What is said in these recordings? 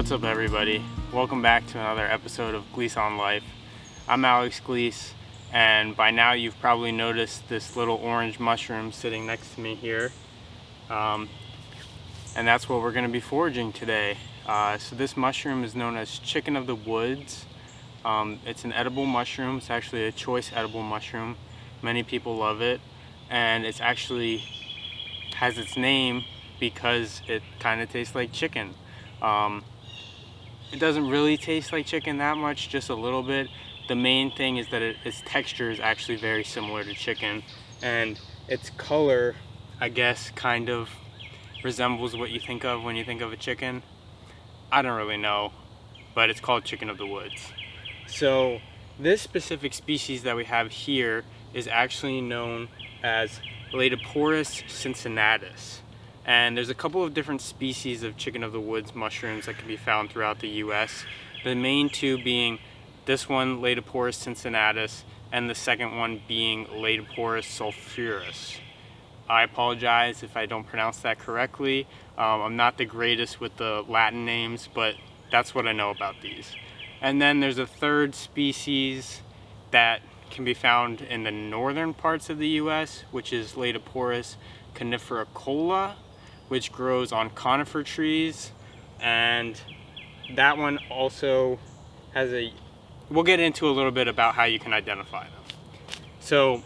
What's up, everybody? Welcome back to another episode of Gleese on Life. I'm Alex Gleese, and by now you've probably noticed this little orange mushroom sitting next to me here. And that's what we're going to be foraging today. So this mushroom is known as chicken of the woods. It's an edible mushroom. It's actually a choice edible mushroom. Many people love it, and it's actually has its name because it kind of tastes like chicken. It doesn't really taste like chicken that much, just a little bit. The main thing is that its texture is actually very similar to chicken, and its color, I guess, kind of resembles what you think of when you think of a chicken. I don't really know, but it's called chicken of the woods. So this specific species that we have here is actually known as Laetoporus cincinnatus. And there's a couple of different species of chicken of the woods mushrooms that can be found throughout the US. The main two being this one, Laetoporus cincinnatus, and the second one being Laetoporus sulphurus. I apologize if I don't pronounce that correctly. I'm not the greatest with the Latin names, but that's what I know about these. And then there's a third species that can be found in the northern parts of the US, which is Laetoporus conifericola, which grows on conifer trees, and that one also has we'll get into a little bit about how you can identify them. So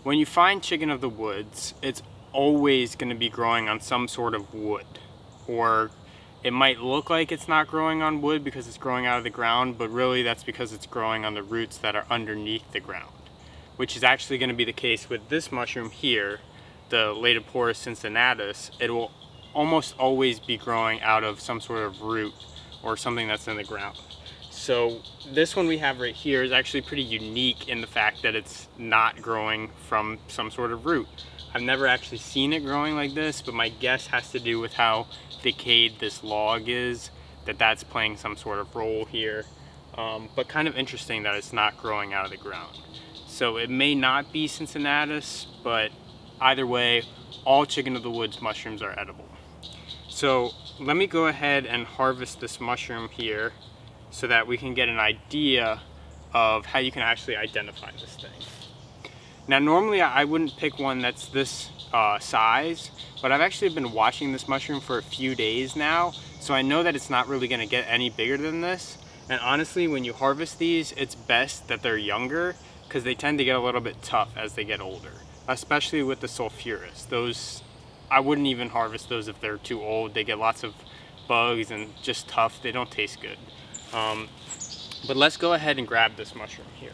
when you find chicken of the woods, it's always going to be growing on some sort of wood, or it might look like it's not growing on wood because it's growing out of the ground, but really that's because it's growing on the roots that are underneath the ground, which is actually going to be the case with this mushroom here, the Laetoporus cincinnatus. It will almost always be growing out of some sort of root or something that's in the ground. So this one we have right here is actually pretty unique in the fact that it's not growing from some sort of root. I've never actually seen it growing like this, but my guess has to do with how decayed this log is, that's playing some sort of role here. But kind of interesting that it's not growing out of the ground. So it may not be cincinnatus, but either way, all chicken of the woods mushrooms are edible. So let me go ahead and harvest this mushroom here so that we can get an idea of how you can actually identify this thing. Now normally I wouldn't pick one that's this size, but I've actually been watching this mushroom for a few days now, so I know that it's not really going to get any bigger than this. And honestly, when you harvest these, it's best that they're younger because they tend to get a little bit tough as they get older, especially with the sulphurus. Those, I wouldn't even harvest those if they're too old. They get lots of bugs and just tough. They don't taste good. But let's go ahead and grab this mushroom here.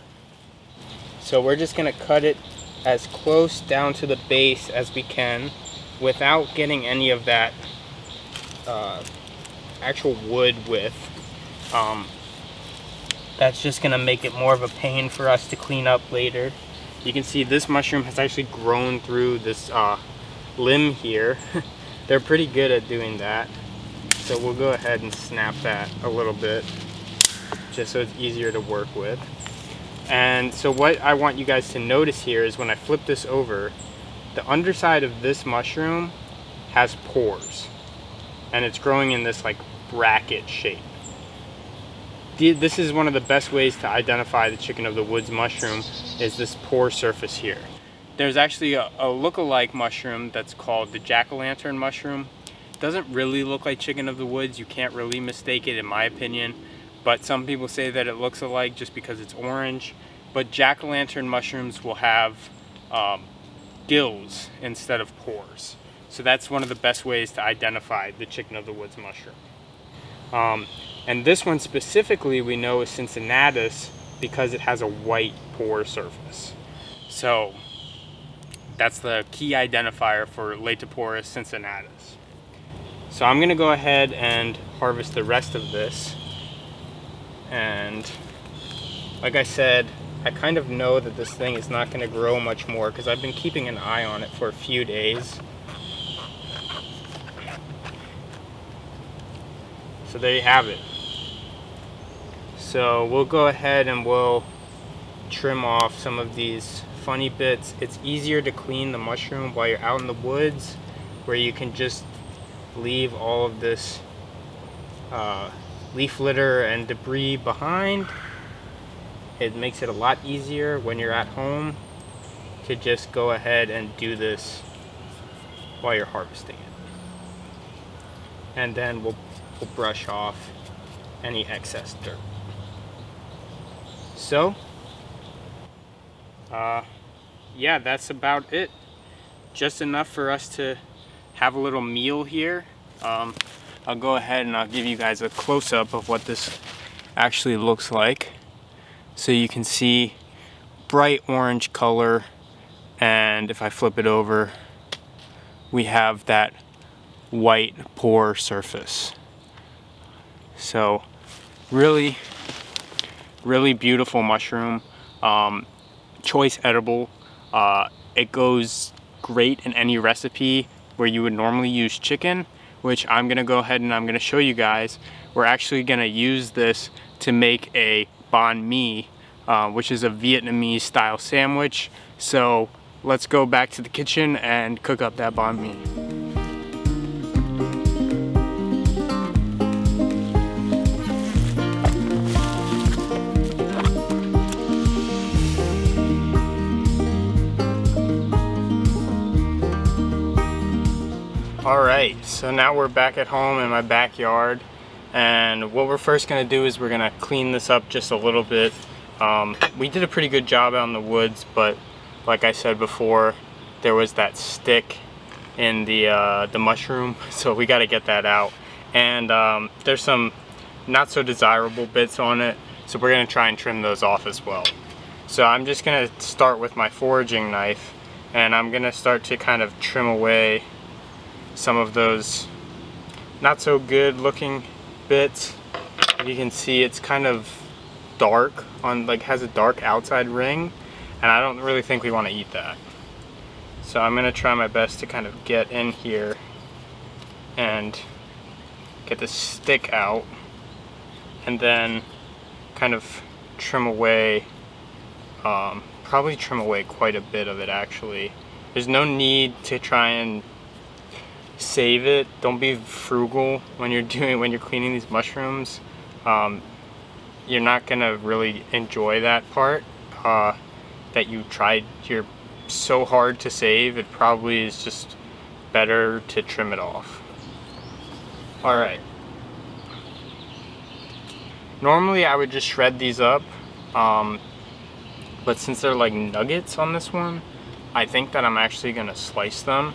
So we're just gonna cut it as close down to the base as we can without getting any of that actual wood with. That's just gonna make it more of a pain for us to clean up later. You can see this mushroom has actually grown through this limb here. They're pretty good at doing that. So we'll go ahead and snap that a little bit just so it's easier to work with. And so what I want you guys to notice here is when I flip this over, the underside of this mushroom has pores, and it's growing in this like bracket shape. This is one of the best ways to identify the chicken of the woods mushroom, is this pore surface here. There's actually a look-alike mushroom that's called the jack-o'-lantern mushroom. It doesn't really look like chicken of the woods. You can't really mistake it in my opinion, but some people say that it looks alike just because it's orange. But jack-o'-lantern mushrooms will have gills instead of pores. So that's one of the best ways to identify the chicken of the woods mushroom. And this one specifically we know is cincinnatus because it has a white pore surface. So that's the key identifier for Laetoporus cincinnatus. So I'm gonna go ahead and harvest the rest of this. And like I said, I kind of know that this thing is not gonna grow much more because I've been keeping an eye on it for a few days. So there you have it. So we'll go ahead and we'll trim off some of these funny bits. It's easier to clean the mushroom while you're out in the woods, where you can just leave all of this leaf litter and debris behind. It makes it a lot easier when you're at home to just go ahead and do this while you're harvesting it. And then we'll brush off any excess dirt. So, yeah, that's about it. Just enough for us to have a little meal here. I'll go ahead and I'll give you guys a close-up of what this actually looks like. So you can see bright orange color, and if I flip it over, we have that white pore surface. So really beautiful mushroom, choice edible. It goes great in any recipe where you would normally use chicken, which I'm gonna go ahead and I'm gonna show you guys. We're actually gonna use this to make a banh mi, which is a Vietnamese style sandwich. So let's go back to the kitchen and cook up that banh mi. Alright, so now we're back at home in my backyard, and what we're first going to do is we're going to clean this up just a little bit. We did a pretty good job out in the woods, but like I said before, there was that stick in the mushroom, so we got to get that out. And there's some not so desirable bits on it, so we're going to try and trim those off as well. So I'm just going to start with my foraging knife, and I'm going to start to kind of trim away some of those not so good looking bits. You can see it's kind of dark on, like, has a dark outside ring, and I don't really think we want to eat that. So I'm gonna try my best to kind of get in here and get the stick out, and then kind of trim away, probably trim away quite a bit of it actually. There's no need to try and save it. Don't be frugal when you're cleaning these mushrooms. You're not gonna really enjoy that part that you tried you're so hard to save. It probably is just better to trim it off. Alright, normally I would just shred these up, but since they're like nuggets on this one, I think that I'm actually gonna slice them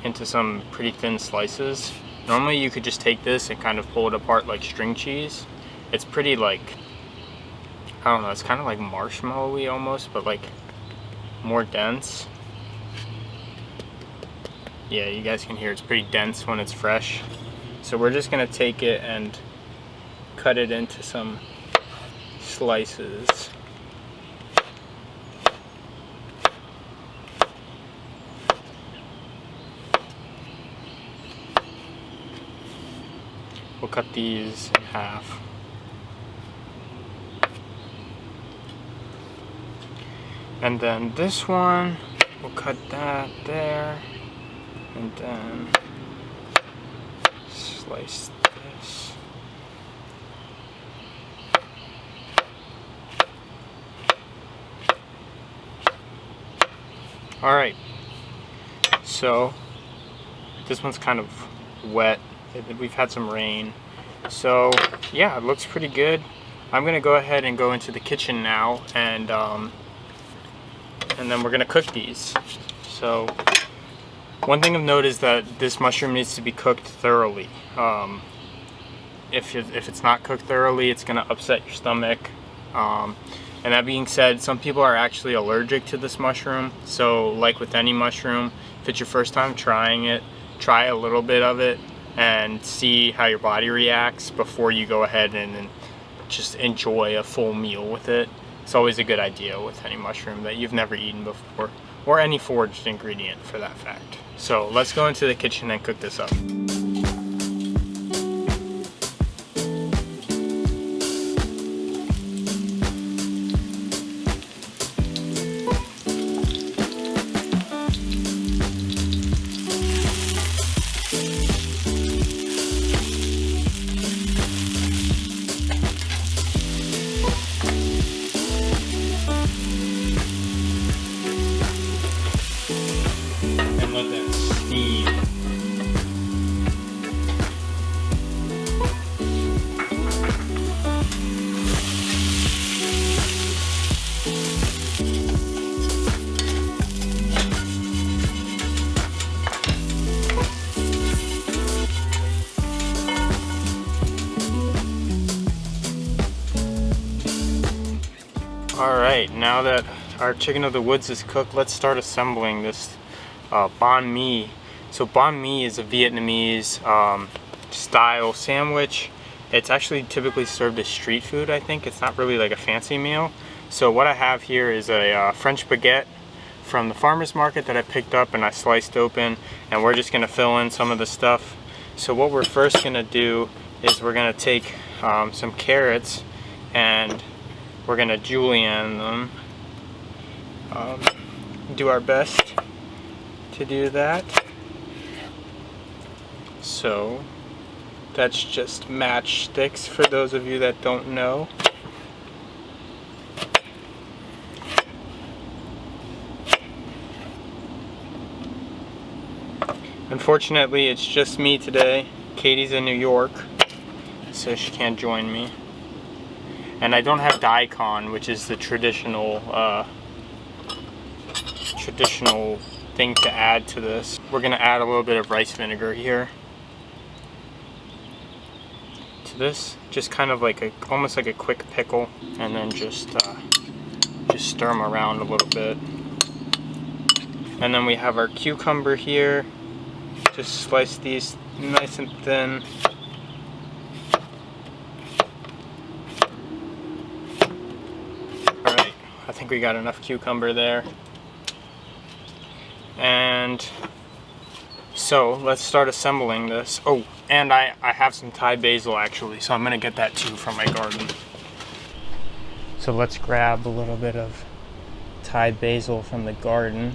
into some pretty thin slices. Normally you could just take this and kind of pull it apart like string cheese. It's pretty, like, I don't know, it's kind of like marshmallowy almost, but like more dense. Yeah, you guys can hear it's pretty dense when it's fresh. So we're just gonna take it and cut it into some slices. We'll cut these in half. And then this one, we'll cut that there. And then slice this. Alright, so this one's kind of wet. We've had some rain, so yeah, it looks pretty good. I'm gonna go ahead and go into the kitchen now, and then we're gonna cook these. So one thing of note is that this mushroom needs to be cooked thoroughly. If it's not cooked thoroughly, it's gonna upset your stomach. And that being said, some people are actually allergic to this mushroom. So like with any mushroom, if it's your first time trying it, try a little bit of it and see how your body reacts before you go ahead and just enjoy a full meal with it. It's always a good idea with any mushroom that you've never eaten before, or any foraged ingredient for that fact. So let's go into the kitchen and cook this up. Alright, now that our chicken of the woods is cooked, let's start assembling this banh mi. So banh mi is a Vietnamese style sandwich. It's actually typically served as street food, I think. It's not really like a fancy meal. So what I have here is a French baguette from the farmer's market that I picked up and I sliced open, and we're just gonna fill in some of the stuff. So what we're first gonna do is we're gonna take some carrots and we're gonna julienne them. Do our best to do that. So that's just matchsticks for those of you that don't know. Unfortunately, it's just me today. Katie's in New York, so she can't join me. And I don't have daikon, which is the traditional thing to add to this. We're gonna add a little bit of rice vinegar here to this, just kind of like almost like a quick pickle, and then just stir them around a little bit. And then we have our cucumber here. Just slice these nice and thin. Alright, I think we got enough cucumber there. And so let's start assembling this. Oh, and I have some Thai basil actually, so I'm gonna get that too from my garden. So let's grab a little bit of Thai basil from the garden.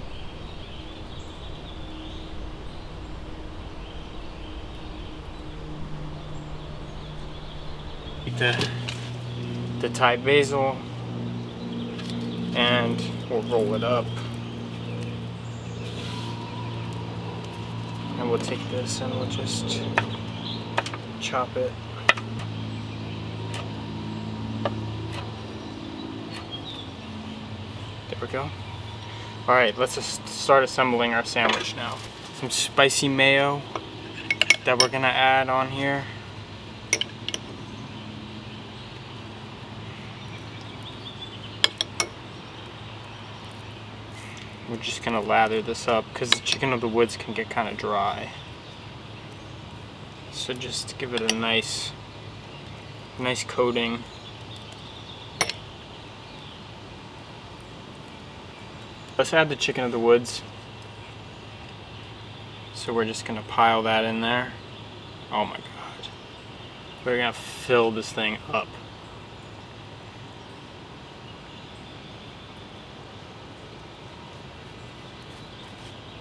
The Thai basil, and we'll roll it up, and we'll take this and we'll just chop it. There we go. Alright, let's just start assembling our sandwich now. Some spicy mayo that we're gonna add on here. We're just gonna lather this up because the chicken of the woods can get kind of dry. So just give it a nice coating. Let's add the chicken of the woods. So we're just gonna pile that in there. Oh my god. We're gonna fill this thing up.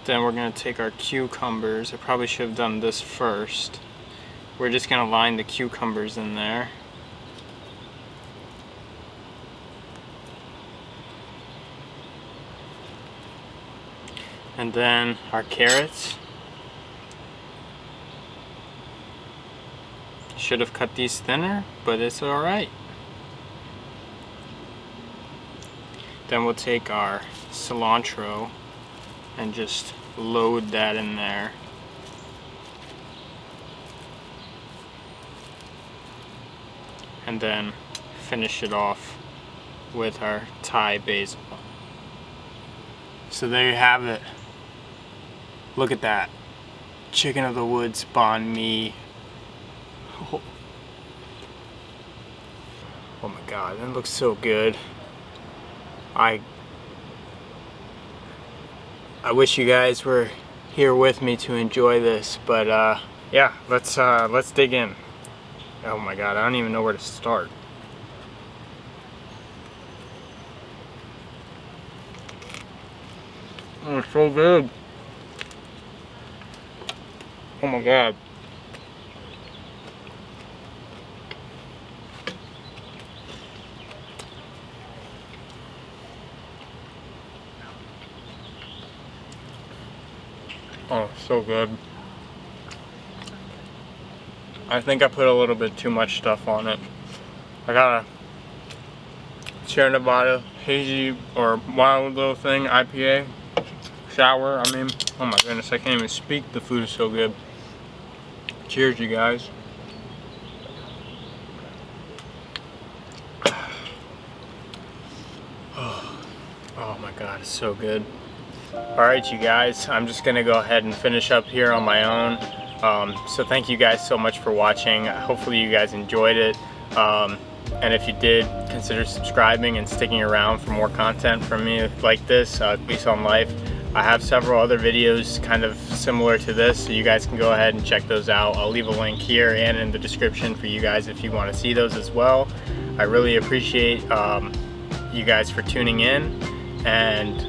Then we're going to take our cucumbers. I probably should have done this first. We're just going to line the cucumbers in there. And then our carrots. Should have cut these thinner, but it's alright. Then we'll take our cilantro and just load that in there. And then finish it off with our Thai basil. So there you have it. Look at that. Chicken of the woods banh mi. Oh my god, that looks so good. I wish you guys were here with me to enjoy this, but yeah, let's dig in. Oh my god, I don't even know where to start. Oh, it's so good. Oh my god. Oh, so good. I think I put a little bit too much stuff on it. I got a Sierra Nevada hazy or wild little thing IPA sour. I mean, oh my goodness, I can't even speak. The food is so good. Cheers, you guys. God, it's so good. Alright, you guys, I'm just gonna go ahead and finish up here on my own. So thank you guys so much for watching. Hopefully you guys enjoyed it. And if you did, consider subscribing and sticking around for more content from me like this, Glees on Life. I have several other videos kind of similar to this, so you guys can go ahead and check those out. I'll leave a link here and in the description for you guys if you want to see those as well. I really appreciate you guys for tuning in, and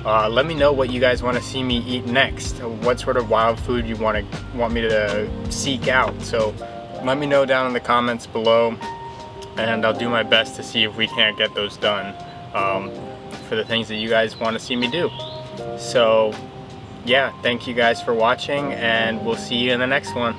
let me know what you guys want to see me eat next. What sort of wild food you want me to seek out. So let me know down in the comments below, and I'll do my best to see if we can't get those done for the things that you guys want to see me do. So yeah, thank you guys for watching, and we'll see you in the next one.